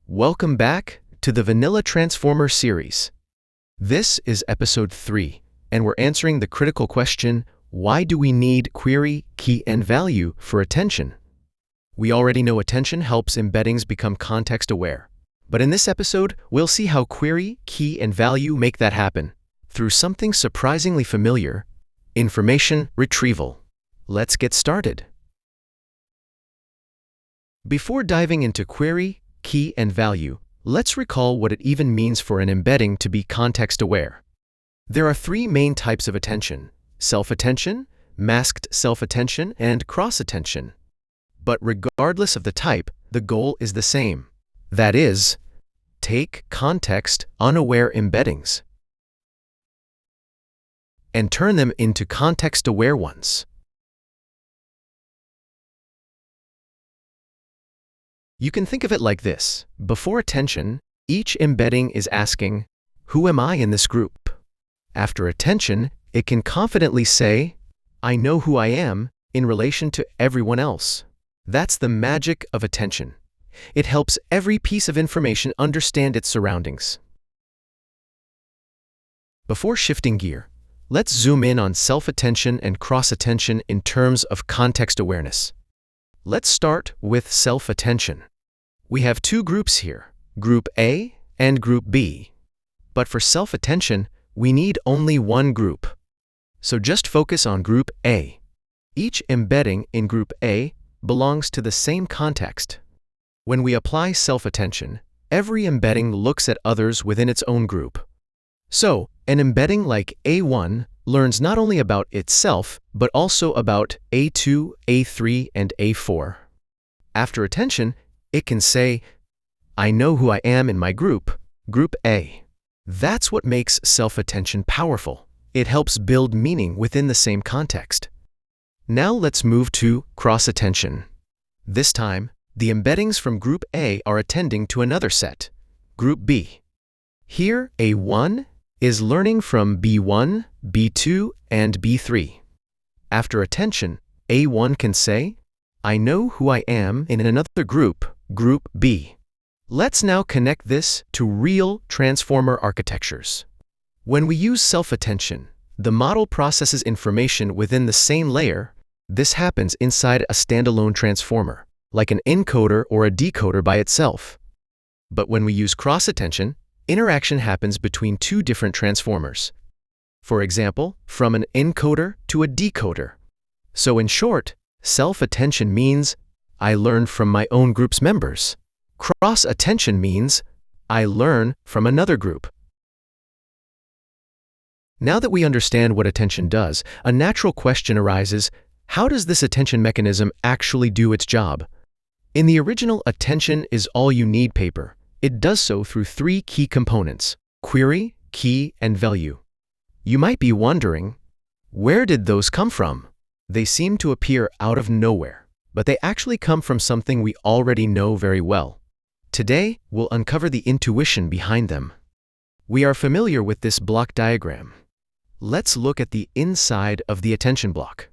Welcome back to the Vanilla Transformer series. This is episode 3, and we're answering the critical question, why do we need query, key, and value for attention? We already know attention helps embeddings become context-aware, but in this episode, we'll see how query, key, and value make that happen through something surprisingly familiar, information retrieval. Let's get started. Before diving into query, key, and value, let's recall what it even means for an embedding to be context-aware. There are 3 main types of attention: self-attention, masked self-attention, and cross-attention. But regardless of the type, the goal is the same. That is, take context-unaware embeddings and turn them into context-aware ones. You can think of it like this. Before attention, each embedding is asking, who am I in this group? After attention, it can confidently say, I know who I am in relation to everyone else. That's the magic of attention. It helps every piece of information understand its surroundings. Before shifting gear, let's zoom in on self-attention and cross-attention in terms of context awareness. Let's start with self-attention. We have 2 groups here, Group A and Group B. But for self-attention, we need only one group. So just focus on Group A. Each embedding in Group A belongs to the same context. When we apply self-attention, every embedding looks at others within its own group. So, an embedding like A1 learns not only about itself, but also about A2, A3, and A4. After attention, it can say, I know who I am in my group, Group A. That's what makes self-attention powerful. It helps build meaning within the same context. Now let's move to cross-attention. This time, the embeddings from Group A are attending to another set, Group B. Here, A1 is learning from B1, B2, and B3. After attention, A1 can say, I know who I am in another group, Group B. Let's now connect this to real transformer architectures. When we use self-attention, the model processes information within the same layer. This happens inside a standalone transformer, like an encoder or a decoder by itself. But when we use cross-attention, interaction happens between 2 different transformers. For example, from an encoder to a decoder. So in short, self-attention means I learn from my own group's members. Cross-attention means I learn from another group. Now that we understand what attention does, a natural question arises, how does this attention mechanism actually do its job? In the original Attention is All You Need paper, it does so through 3 key components: query, key, and value. You might be wondering, where did those come from? They seem to appear out of nowhere, but they actually come from something we already know very well. Today, we'll uncover the intuition behind them. We are familiar with this block diagram. Let's look at the inside of the attention block.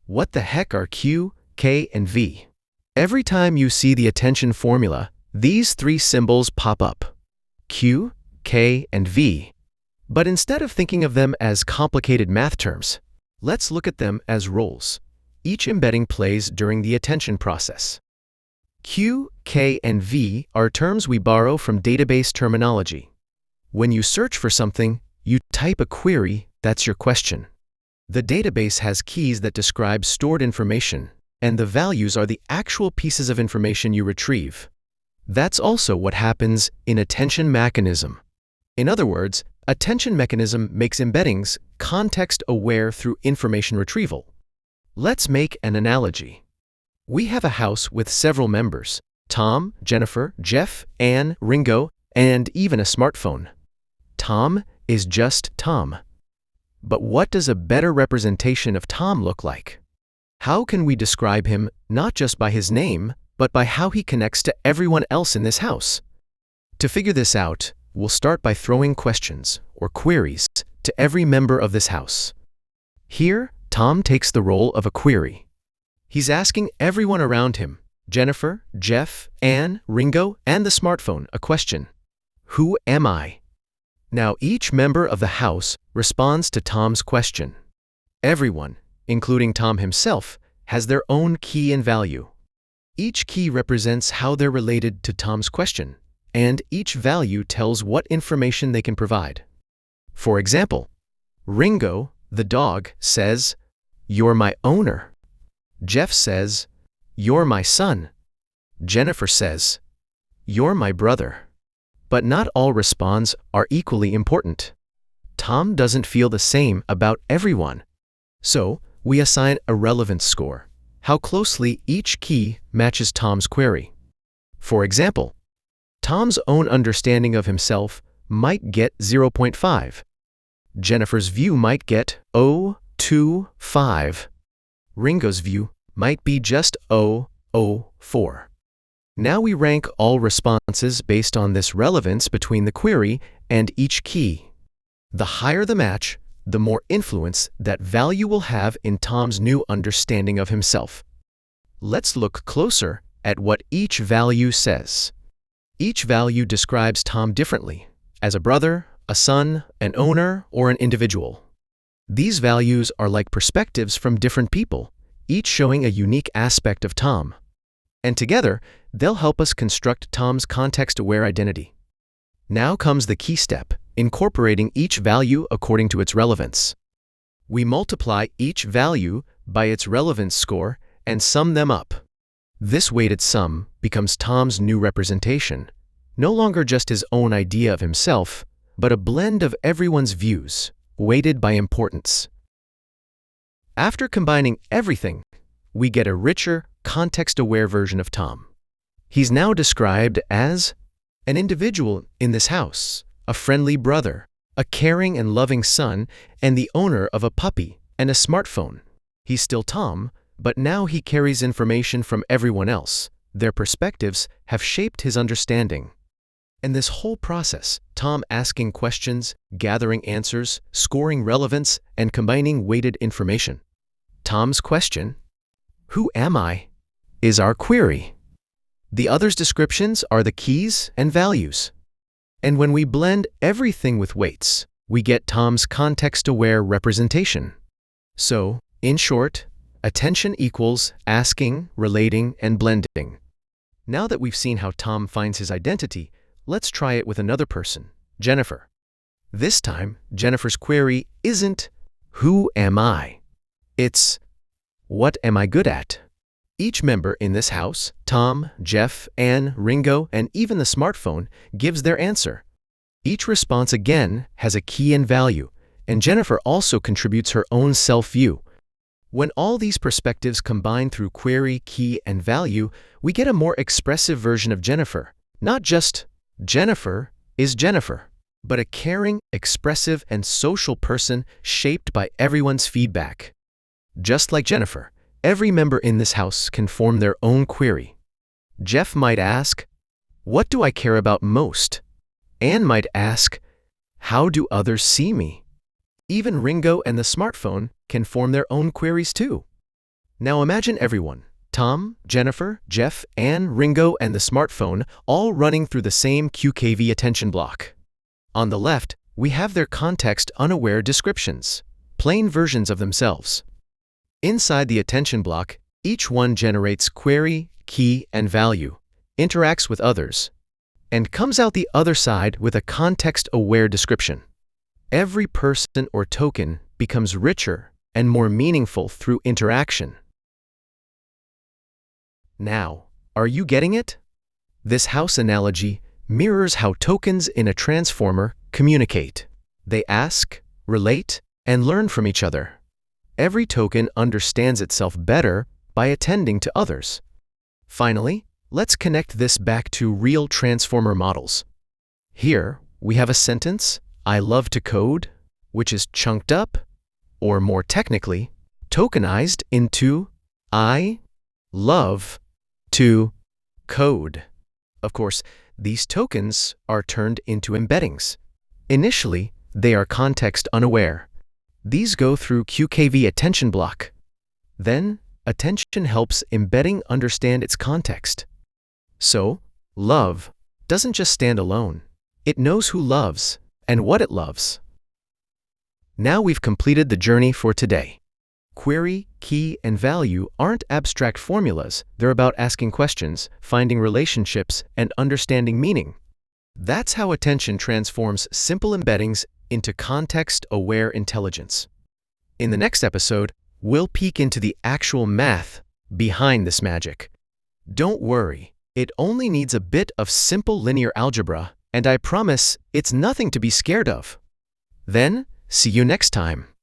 What the heck are Q, K, and V? Every time you see the attention formula, these 3 symbols pop up: Q, K, and V. But instead of thinking of them as complicated math terms, let's look at them as roles each embedding plays during the attention process. Q, K, and V are terms we borrow from database terminology. When you search for something, you type a query, that's your question. The database has keys that describe stored information, and the values are the actual pieces of information you retrieve. That's also what happens in attention mechanism. In other words, attention mechanism makes embeddings context-aware through information retrieval. Let's make an analogy. We have a house with several members: Tom, Jennifer, Jeff, Anne, Ringo, and even a smartphone. Tom is just Tom. But what does a better representation of Tom look like? How can we describe him not just by his name, but by how he connects to everyone else in this house? To figure this out, we'll start by throwing questions, or queries, to every member of this house. Here, Tom takes the role of a query. He's asking everyone around him, Jennifer, Jeff, Anne, Ringo, and the smartphone a question. Who am I? Now each member of the house responds to Tom's question. Everyone, including Tom himself, has their own key and value. Each key represents how they're related to Tom's question, and each value tells what information they can provide. For example, Ringo, the dog, says, "You're my owner." Jeff says, "You're my son." Jennifer says, "You're my brother." But not all responses are equally important. Tom doesn't feel the same about everyone. So, we assign a relevance score, how closely each key matches Tom's query. For example, Tom's own understanding of himself might get 0.5. Jennifer's view might get 0.25. Ringo's view might be just 0.04. Now we rank all responses based on this relevance between the query and each key. The higher the match, the more influence that value will have in Tom's new understanding of himself. Let's look closer at what each value says. Each value describes Tom differently, as a brother, a son, an owner, or an individual. These values are like perspectives from different people, each showing a unique aspect of Tom. And together, they'll help us construct Tom's context-aware identity. Now comes the key step, incorporating each value according to its relevance. We multiply each value by its relevance score and sum them up. This weighted sum becomes Tom's new representation, no longer just his own idea of himself, but a blend of everyone's views, weighted by importance. After combining everything, we get a richer, context-aware version of Tom. He's now described as an individual in this house, a friendly brother, a caring and loving son, and the owner of a puppy and a smartphone. He's still Tom, but now he carries information from everyone else. Their perspectives have shaped his understanding. And this whole process, Tom asking questions, gathering answers, scoring relevance, and combining weighted information. Tom's question, "Who am I?" is our query. The others' descriptions are the keys and values. And when we blend everything with weights, we get Tom's context-aware representation. So, in short, attention equals asking, relating, and blending. Now that we've seen how Tom finds his identity, let's try it with another person, Jennifer. This time, Jennifer's query isn't, "Who am I?" It's, "What am I good at?" Each member in this house, Tom, Jeff, Anne, Ringo, and even the smartphone, gives their answer. Each response again has a key and value, and Jennifer also contributes her own self-view. When all these perspectives combine through query, key, and value, we get a more expressive version of Jennifer. Not just Jennifer is Jennifer, but a caring, expressive, and social person shaped by everyone's feedback. Just like Jennifer, every member in this house can form their own query. Jeff might ask, "What do I care about most?" Anne might ask, "How do others see me?" Even Ringo and the smartphone can form their own queries too. Now imagine everyone, Tom, Jennifer, Jeff, Anne, Ringo, and the smartphone, all running through the same QKV attention block. On the left, we have their context-unaware descriptions, plain versions of themselves. Inside the attention block, each one generates query, key, and value, interacts with others, and comes out the other side with a context-aware description. Every person or token becomes richer and more meaningful through interaction. Now, are you getting it? This house analogy mirrors how tokens in a transformer communicate. They ask, relate, and learn from each other. Every token understands itself better by attending to others. Finally, let's connect this back to real transformer models. Here, we have a sentence, "I love to code," which is chunked up, or more technically, tokenized into "I love to code." Of course, these tokens are turned into embeddings. Initially, they are context unaware. These go through QKV attention block. Then, attention helps embedding understand its context. So, love doesn't just stand alone. It knows who loves and what it loves. Now we've completed the journey for today. Query, key, and value aren't abstract formulas. They're about asking questions, finding relationships, and understanding meaning. That's how attention transforms simple embeddings into context-aware intelligence. In the next episode, we'll peek into the actual math behind this magic. Don't worry, it only needs a bit of simple linear algebra, and I promise it's nothing to be scared of. Then, see you next time.